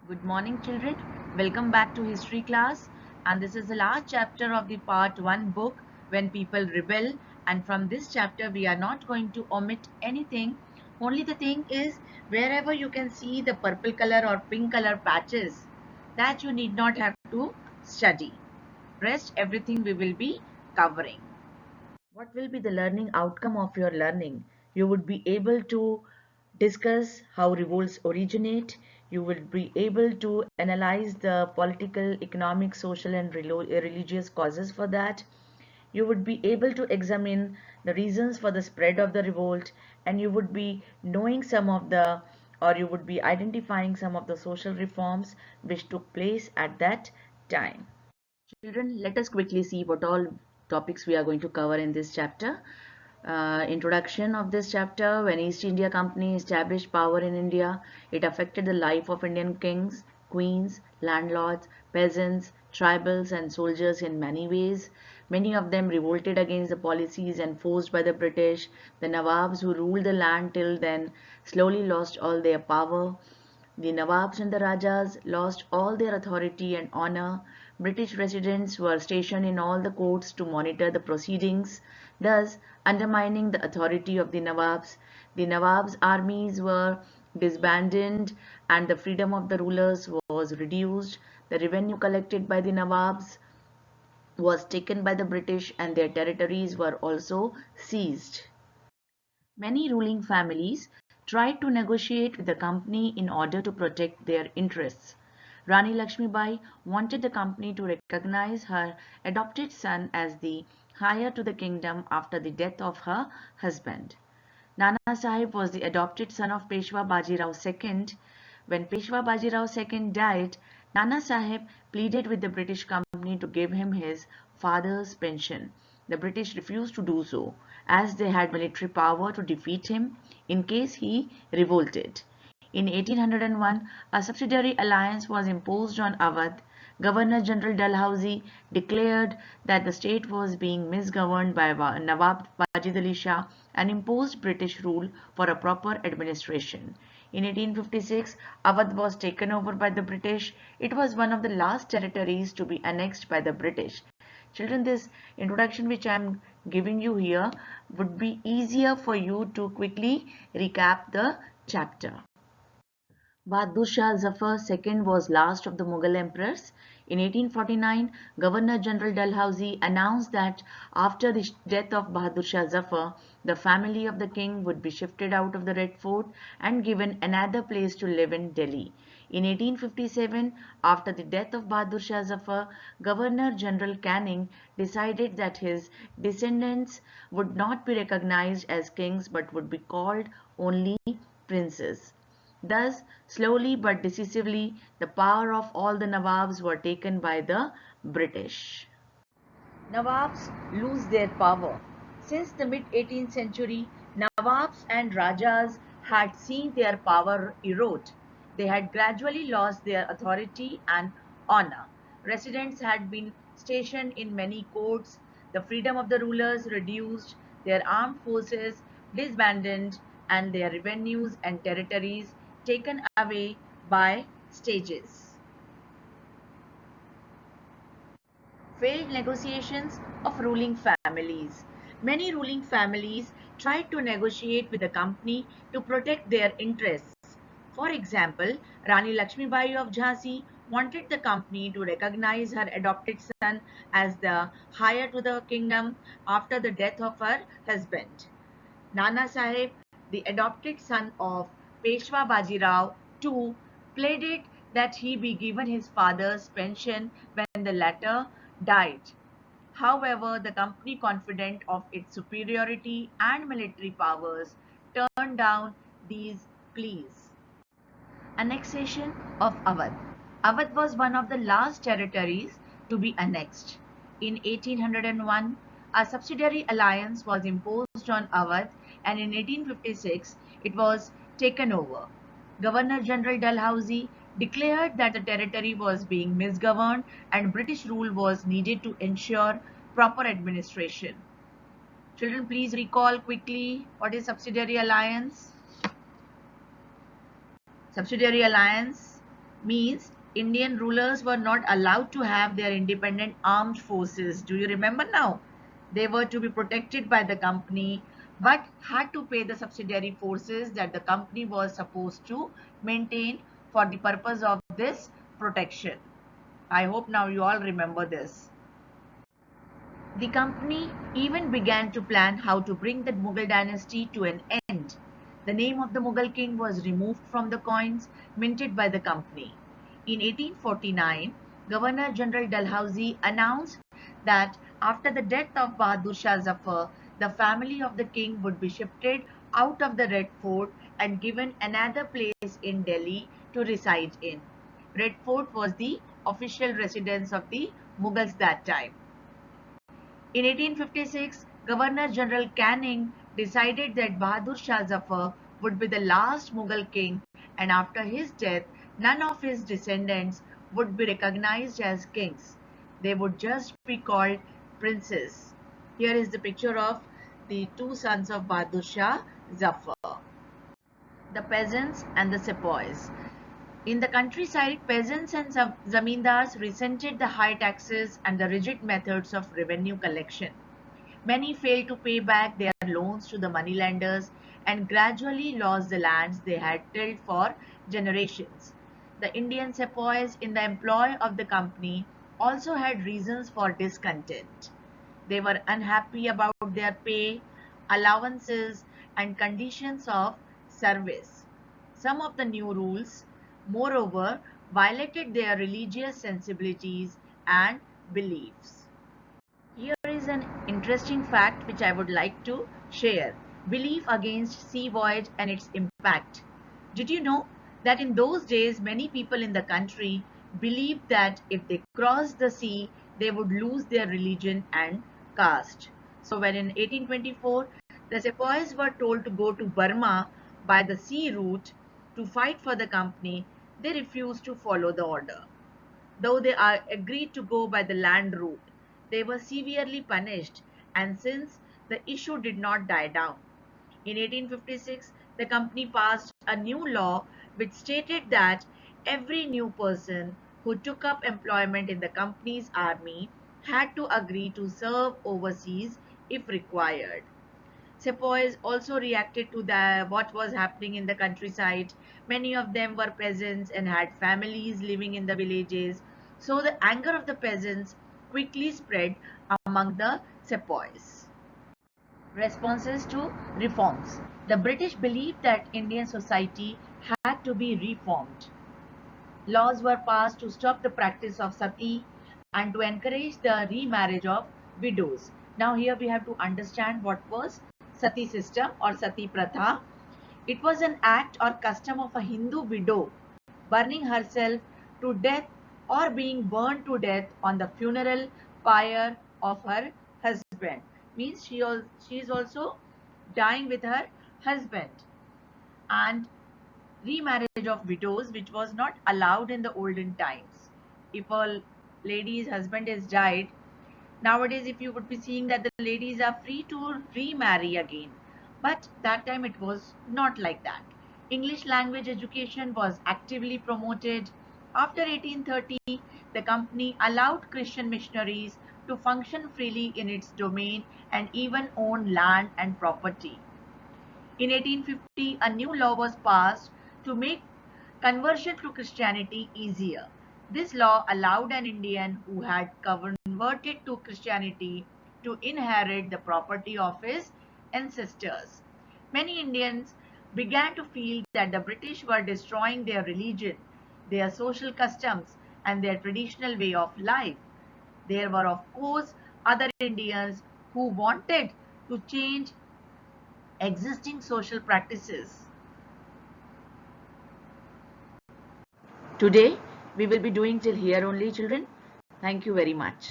Good morning, children. Welcome back to history class. And this is the last chapter of the part 1 book, When People Rebel. And from this chapter, we are not going to omit anything. Only the thing is, wherever you can see the purple color or pink color patches, that you need not have to study. Rest, everything we will be covering. What will be the learning outcome of your learning? You would be able to discuss how revolts originate. You will be able to analyze the political, economic, social and religious causes for that. You would be able to examine the reasons for the spread of the revolt, and you would be knowing some of the, or you would be identifying some of the social reforms which took place at that time. Children, let us quickly see what all topics we are going to cover in this chapter. Introduction of this chapter. When East India Company established power in India, it affected the life of Indian kings, queens, landlords, peasants, tribals and soldiers in many ways. Many of them revolted against the policies enforced by the British. The Nawabs who ruled the land till then slowly lost all their power. The Nawabs and the Rajas lost all their authority and honor. British residents were stationed in all the courts to monitor the proceedings, thus undermining the authority of the Nawabs. The Nawabs' armies were disbanded and the freedom of the rulers was reduced. The revenue collected by the Nawabs was taken by the British and their territories were also seized. Many ruling families tried to negotiate with the company in order to protect their interests. Rani Lakshmibai wanted the company to recognize her adopted son as the heir to the kingdom after the death of her husband. Nana Sahib was the adopted son of Peshwa Bajirao II. When Peshwa Bajirao II died, Nana Sahib pleaded with the British company to give him his father's pension. The British refused to do so, as they had military power to defeat him in case he revolted. In 1801, a subsidiary alliance was imposed on Awadh. Governor-General Dalhousie declared that the state was being misgoverned by Nawab Wajid Ali Shah and imposed British rule for a proper administration. In 1856, Awadh was taken over by the British. It was one of the last territories to be annexed by the British. Children, this introduction which I am giving you here would be easier for you to quickly recap the chapter. Bahadur Shah Zafar II was last of the Mughal emperors. In 1849, Governor-General Dalhousie announced that after the death of Bahadur Shah Zafar, the family of the king would be shifted out of the Red Fort and given another place to live in Delhi. In 1857, after the death of Bahadur Shah Zafar, Governor-General Canning decided that his descendants would not be recognized as kings but would be called only princes. Thus, slowly but decisively, the power of all the Nawabs were taken by the British. Nawabs lose their power. Since the mid-18th century, Nawabs and Rajas had seen their power erode. They had gradually lost their authority and honor. Residents had been stationed in many courts, the freedom of the rulers reduced, their armed forces disbanded, and their revenues and territories taken away by stages. Failed negotiations of ruling families. Many ruling families tried to negotiate with the company to protect their interests. For example, Rani Lakshmibai of Jhansi wanted the company to recognize her adopted son as the heir to the kingdom after the death of her husband. Nana Sahib, the adopted son of Peshwa Bajirao too, pleaded that he be given his father's pension when the latter died. However, the company, confident of its superiority and military powers, turned down these pleas. Annexation of Awadh. Awadh was one of the last territories to be annexed. In 1801, a subsidiary alliance was imposed on Awadh, and in 1856 it was taken over. Governor-General Dalhousie declared that the territory was being misgoverned and British rule was needed to ensure proper administration. Children, please recall quickly what is subsidiary alliance? Subsidiary alliance means Indian rulers were not allowed to have their independent armed forces. Do you remember now? They were to be protected by the company but had to pay the subsidiary forces that the company was supposed to maintain for the purpose of this protection. I hope now you all remember this. The company even began to plan how to bring the Mughal dynasty to an end. The name of the Mughal king was removed from the coins minted by the company. In 1849, Governor General Dalhousie announced that after the death of Bahadur Shah Zafar, the family of the king would be shifted out of the Red Fort and given another place in Delhi to reside in. Red Fort was the official residence of the Mughals that time. In 1856, Governor-General Canning decided that Bahadur Shah Zafar would be the last Mughal king, and after his death, none of his descendants would be recognized as kings. They would just be called princes. Here is the picture of the two sons of Bahadur Shah Zafar. The peasants and the sepoys. In the countryside, peasants and zamindars resented the high taxes and the rigid methods of revenue collection. Many failed to pay back their loans to the moneylenders and gradually lost the lands they had tilled for generations. The Indian sepoys in the employ of the company also had reasons for discontent. They were unhappy about their pay, allowances, and conditions of service. Some of the new rules, moreover, violated their religious sensibilities and beliefs. Here is an interesting fact which I would like to share. Belief against sea voyage and its impact. Did you know that in those days many people in the country believed that if they crossed the sea, they would lose their religion and caste. So when in 1824, the sepoys were told to go to Burma by the sea route to fight for the company, they refused to follow the order. Though they agreed to go by the land route, they were severely punished, and since the issue did not die down. In 1856, the company passed a new law which stated that every new person who took up employment in the company's army had to agree to serve overseas if required. Sepoys also reacted to what was happening in the countryside. Many of them were peasants and had families living in the villages. So the anger of the peasants quickly spread among the sepoys. Responses to reforms. The British believed that Indian society had to be reformed. Laws were passed to stop the practice of sati and to encourage the remarriage of widows. Now here we have to understand what was sati system or sati pratha. It was an act or custom of a Hindu widow burning herself to death or being burned to death on the funeral pyre of her husband. Means she is also dying with her husband. And remarriage of widows, which was not allowed in the olden times. If a lady's husband is died, nowadays if you would be seeing that the ladies are free to remarry again, but that time it was not like that. English language education was actively promoted. After 1830, the company allowed Christian missionaries to function freely in its domain and even own land and property. In 1850, a new law was passed to make conversion to Christianity easier. This law allowed an Indian who had converted to Christianity to inherit the property of his ancestors. Many Indians began to feel that the British were destroying their religion, their social customs, and their traditional way of life. There were, of course, other Indians who wanted to change existing social practices. Today, we will be doing till here only, children. Thank you very much.